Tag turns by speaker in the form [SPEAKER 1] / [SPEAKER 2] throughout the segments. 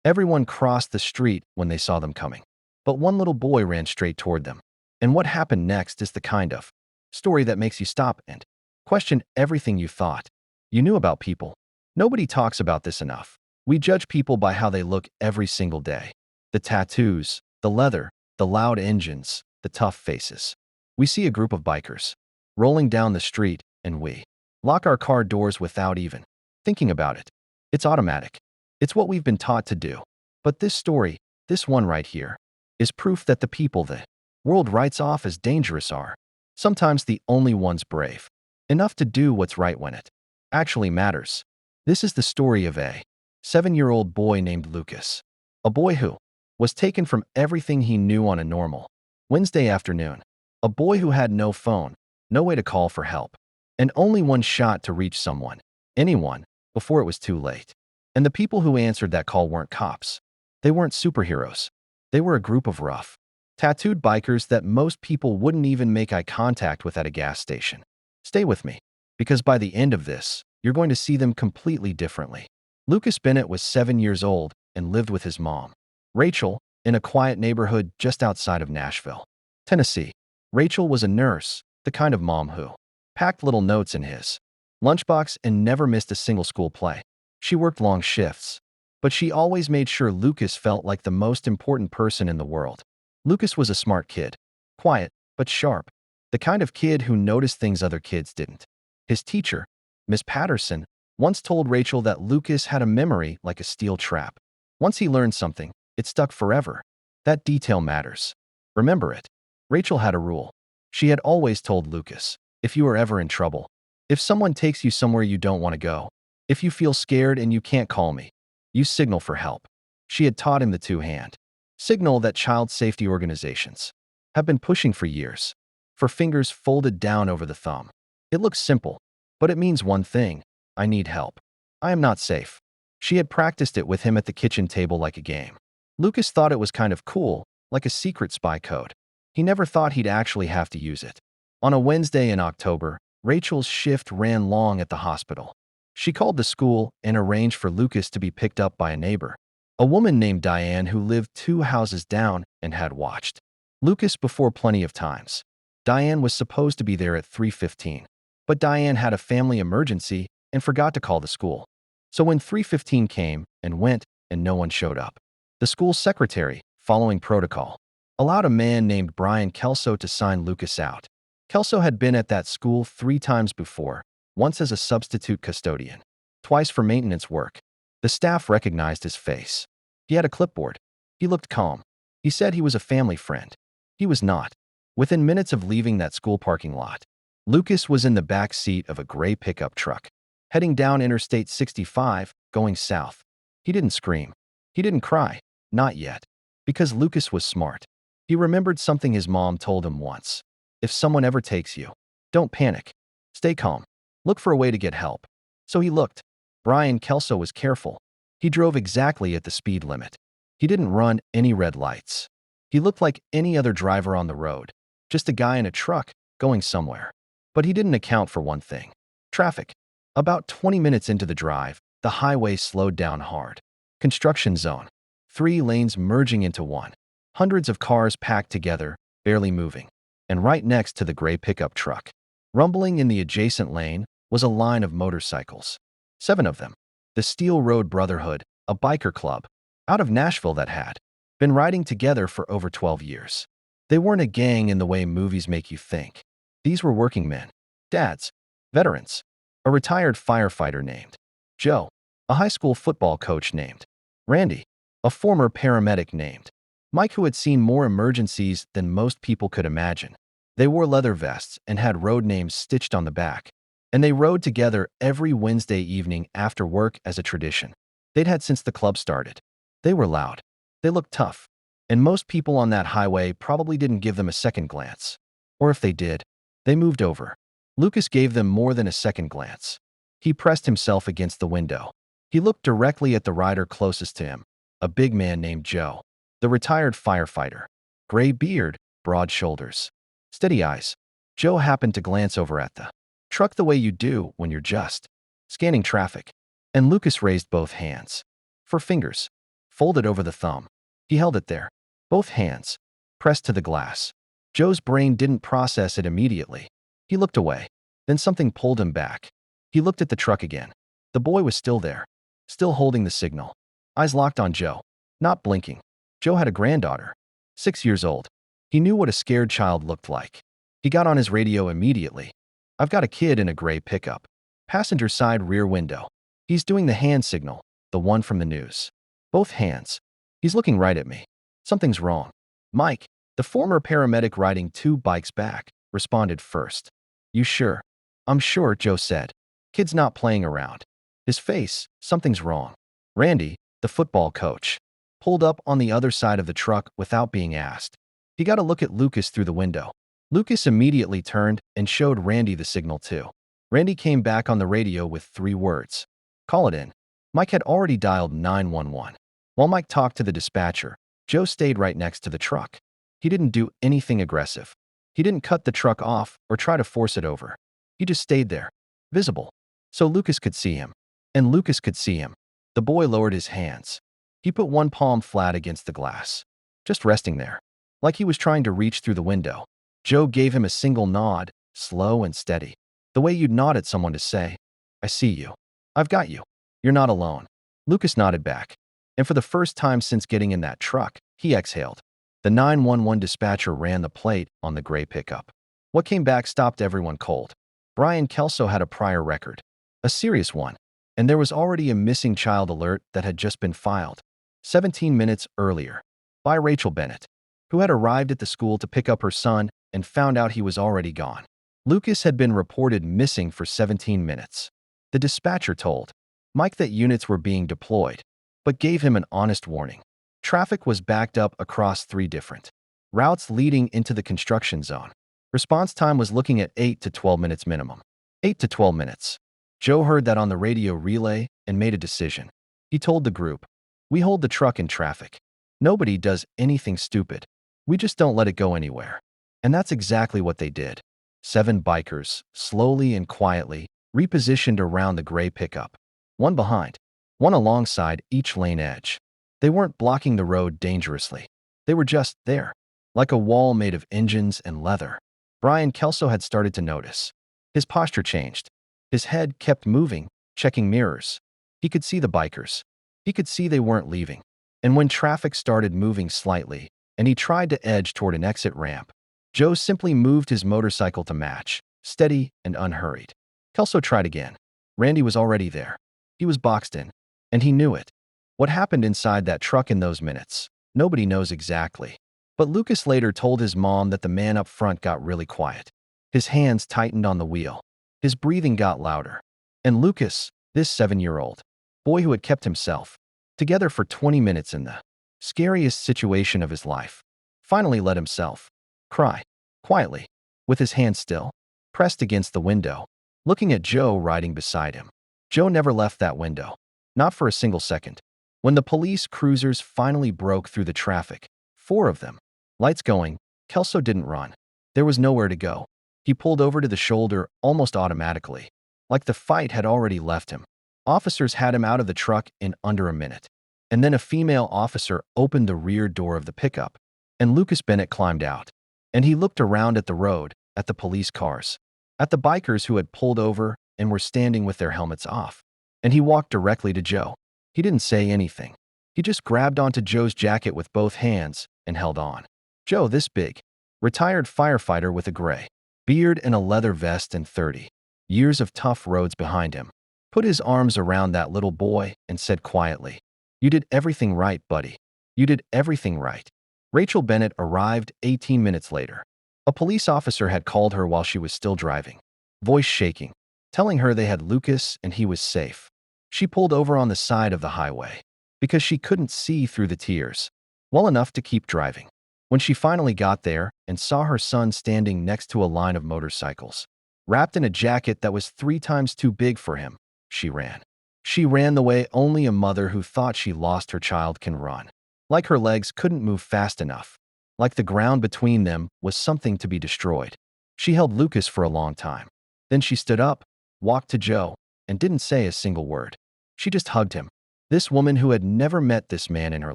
[SPEAKER 1] Everyone crossed the street when they saw them coming. But one little boy ran straight toward them. And what happened next is the kind of story that makes you stop and question everything you thought you knew about people. Nobody talks about this enough. We judge people by how they look every single day. The tattoos, the leather, the loud engines, the tough faces. We see a group of bikers rolling down the street and we lock our car doors without even thinking about it. It's automatic. It's what we've been taught to do. But this story, this one right here, is proof that the people the world writes off as dangerous are sometimes the only ones brave enough to do what's right when it actually matters. This is the story of a 7-year-old boy named Lucas. A boy who was taken from everything he knew on a normal Wednesday afternoon. A boy who had no phone, no way to call for help, and only one shot to reach someone, anyone, before it was too late. And the people who answered that call weren't cops. They weren't superheroes. They were a group of rough, tattooed bikers that most people wouldn't even make eye contact with at a gas station. Stay with me, because by the end of this, you're going to see them completely differently. Lucas Bennett was 7 years old and lived with his mom, Rachel, in a quiet neighborhood just outside of Nashville, Tennessee. Rachel was a nurse, the kind of mom who packed little notes in his lunchbox and never missed a single school play. She worked long shifts, but she always made sure Lucas felt like the most important person in the world. Lucas was a smart kid, quiet but sharp, the kind of kid who noticed things other kids didn't. His teacher, Miss Patterson, once told Rachel that Lucas had a memory like a steel trap. Once he learned something, it stuck forever. That detail matters. Remember it. Rachel had a rule. She had always told Lucas, if you are ever in trouble, if someone takes you somewhere you don't want to go, if you feel scared and you can't call me, you signal for help. She had taught him the two-hand signal that child safety organizations have been pushing for years, for fingers folded down over the thumb. It looks simple, but it means one thing: I need help. I am not safe. She had practiced it with him at the kitchen table like a game. Lucas thought it was kind of cool, like a secret spy code. He never thought he'd actually have to use it. On a Wednesday in October, Rachel's shift ran long at the hospital. She called the school and arranged for Lucas to be picked up by a neighbor, a woman named Diane who lived 2 houses down and had watched Lucas before plenty of times. Diane was supposed to be there at 3:15, but Diane had a family emergency and forgot to call the school. So when 3:15 came and went and no one showed up, the school secretary, following protocol, allowed a man named Brian Kelso to sign Lucas out. Kelso had been at that school 3 times before, once as a substitute custodian, twice for maintenance work. The staff recognized his face. He had a clipboard. He looked calm. He said he was a family friend. He was not. Within minutes of leaving that school parking lot, Lucas was in the back seat of a gray pickup truck, heading down Interstate 65, going south. He didn't scream. He didn't cry. Not yet. Because Lucas was smart. He remembered something his mom told him once. If someone ever takes you, don't panic. Stay calm. Look for a way to get help. So he looked. Brian Kelso was careful. He drove exactly at the speed limit. He didn't run any red lights. He looked like any other driver on the road, just a guy in a truck going somewhere. But he didn't account for one thing: traffic. About 20 minutes into the drive, the highway slowed down hard. Construction zone. 3 lanes merging into one. Hundreds of cars packed together, barely moving. And right next to the gray pickup truck, rumbling in the adjacent lane, was a line of motorcycles. 7 of them. The Steel Road Brotherhood, a biker club, out of Nashville that had been riding together for over 12 years. They weren't a gang in the way movies make you think. These were working men, dads, veterans, a retired firefighter named Joe, a high school football coach named Randy, a former paramedic named Mike who had seen more emergencies than most people could imagine. They wore leather vests and had road names stitched on the back. And they rode together every Wednesday evening after work as a tradition they'd had since the club started. They were loud. They looked tough. And most people on that highway probably didn't give them a second glance. Or if they did, they moved over. Lucas gave them more than a second glance. He pressed himself against the window. He looked directly at the rider closest to him, a big man named Joe, the retired firefighter. Gray beard, broad shoulders, steady eyes. Joe happened to glance over at the truck the way you do when you're just scanning traffic. And Lucas raised both hands. For fingers. folded over the thumb. He held it there, both hands, pressed to the glass. Joe's brain didn't process it immediately. He looked away. Then something pulled him back. He looked at the truck again. The boy was still there, still holding the signal. Eyes locked on Joe, not blinking. Joe had a granddaughter, 6 years old. He knew what a scared child looked like. He got on his radio immediately. "I've got a kid in a gray pickup. Passenger side rear window. He's doing the hand signal, the one from the news. Both hands. He's looking right at me. Something's wrong." Mike, the former paramedic riding 2 bikes back, responded first. "You sure?" "I'm sure," Joe said. "Kid's not playing around." His face, something's wrong. Randy, the football coach, pulled up on the other side of the truck without being asked. He got a look at Lucas through the window. Lucas immediately turned and showed Randy the signal too. Randy came back on the radio with 3 words. "Call it in." Mike had already dialed 911. While Mike talked to the dispatcher, Joe stayed right next to the truck. He didn't do anything aggressive. He didn't cut the truck off or try to force it over. He just stayed there, visible, so Lucas could see him. And Lucas could see him. The boy lowered his hands. He put one palm flat against the glass, just resting there, like he was trying to reach through the window. Joe gave him a single nod, slow and steady, the way you'd nod at someone to say, "I see you. I've got you. You're not alone." Lucas nodded back, and for the first time since getting in that truck, he exhaled. The 911 dispatcher ran the plate on the gray pickup. What came back stopped everyone cold. Brian Kelso had a prior record, a serious one, and there was already a missing child alert that had just been filed 17 minutes earlier by Rachel Bennett, who had arrived at the school to pick up her son and found out he was already gone. Lucas had been reported missing for 17 minutes. The dispatcher told Mike that units were being deployed, but gave him an honest warning. Traffic was backed up across 3 different routes leading into the construction zone. Response time was looking at 8 to 12 minutes minimum. 8 to 12 minutes. Joe heard that on the radio relay and made a decision. He told the group, "We hold the truck in traffic. Nobody does anything stupid. We just don't let it go anywhere." And that's exactly what they did. 7 bikers, slowly and quietly, repositioned around the gray pickup. One behind, one alongside each lane edge. They weren't blocking the road dangerously. They were just there, like a wall made of engines and leather. Brian Kelso had started to notice. His posture changed. His head kept moving, checking mirrors. He could see the bikers. He could see they weren't leaving. And when traffic started moving slightly, and he tried to edge toward an exit ramp, Joe simply moved his motorcycle to match, steady and unhurried. Kelso tried again. Randy was already there. He was boxed in, and he knew it. What happened inside that truck in those minutes, nobody knows exactly. But Lucas later told his mom that the man up front got really quiet. His hands tightened on the wheel. His breathing got louder. And Lucas, this 7-year-old boy who had kept himself together for 20 minutes in the scariest situation of his life, finally let himself cry, quietly, with his hands still pressed against the window, looking at Joe riding beside him. Joe never left that window, not for a single second. When the police cruisers finally broke through the traffic, 4 of them, lights going, Kelso didn't run. There was nowhere to go. He pulled over to the shoulder almost automatically, like the fight had already left him. Officers had him out of the truck in under a minute. And then a female officer opened the rear door of the pickup, and Lucas Bennett climbed out. And he looked around at the road, at the police cars, at the bikers who had pulled over and were standing with their helmets off. And he walked directly to Joe. He didn't say anything. He just grabbed onto Joe's jacket with both hands and held on. Joe, this big, retired firefighter with a gray beard and a leather vest and 30 years of tough roads behind him, put his arms around that little boy and said quietly, "You did everything right, buddy. You did everything right." Rachel Bennett arrived 18 minutes later. A police officer had called her while she was still driving, voice shaking, telling her they had Lucas and he was safe. She pulled over on the side of the highway because she couldn't see through the tears well enough to keep driving. When she finally got there and saw her son standing next to a line of motorcycles, wrapped in a jacket that was 3 times too big for him, she ran. She ran the way only a mother who thought she lost her child can run. Like her legs couldn't move fast enough. Like the ground between them was something to be destroyed. She held Lucas for a long time. Then she stood up, walked to Joe, and didn't say a single word. She just hugged him. This woman who had never met this man in her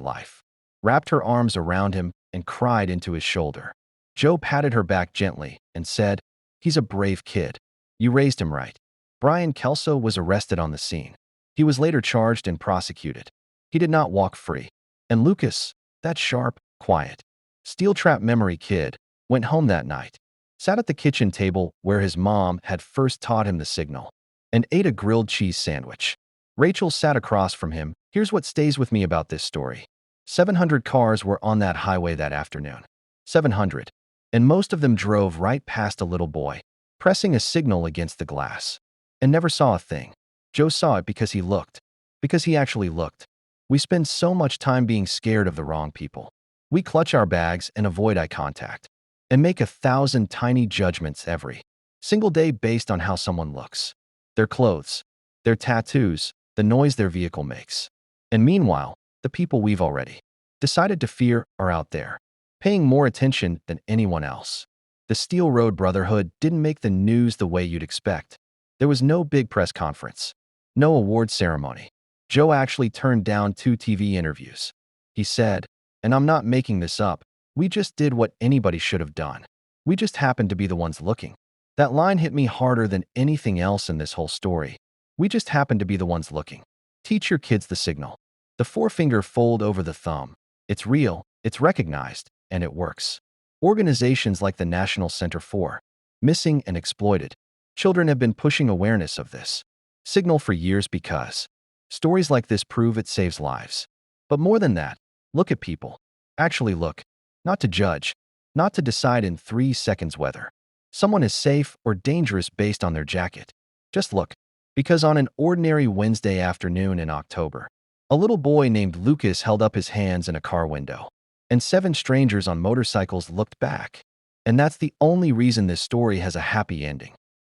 [SPEAKER 1] life wrapped her arms around him and cried into his shoulder. Joe patted her back gently and said, "He's a brave kid. You raised him right." Brian Kelso was arrested on the scene. He was later charged and prosecuted. He did not walk free. And Lucas, that sharp, quiet, steel-trap memory kid, went home that night, sat at the kitchen table where his mom had first taught him the signal, and ate a grilled cheese sandwich. Rachel sat across from him. Here's what stays with me about this story. 700 cars were on that highway that afternoon. 700. And most of them drove right past a little boy, pressing a signal against the glass, and never saw a thing. Joe saw it because he looked. Because he actually looked. We spend so much time being scared of the wrong people. We clutch our bags and avoid eye contact, and make 1,000 tiny judgments every single day based on how someone looks, their clothes, their tattoos, the noise their vehicle makes. And meanwhile, the people we've already decided to fear are out there, paying more attention than anyone else. The Steel Road Brotherhood didn't make the news the way you'd expect. There was no big press conference, no award ceremony. Joe actually turned down 2 TV interviews. He said, and I'm not making this up, "We just did what anybody should have done. We just happened to be the ones looking." That line hit me harder than anything else in this whole story. We just happened to be the ones looking. Teach your kids the signal. The forefinger fold over the thumb. It's real, it's recognized, and it works. Organizations like the National Center for Missing and Exploited Children have been pushing awareness of this signal for years because stories like this prove it saves lives. But more than that, look at people. Actually look. Not to judge. Not to decide in 3 seconds whether someone is safe or dangerous based on their jacket. Just look. Because on an ordinary Wednesday afternoon in October, a little boy named Lucas held up his hands in a car window, and 7 strangers on motorcycles looked back. And that's the only reason this story has a happy ending.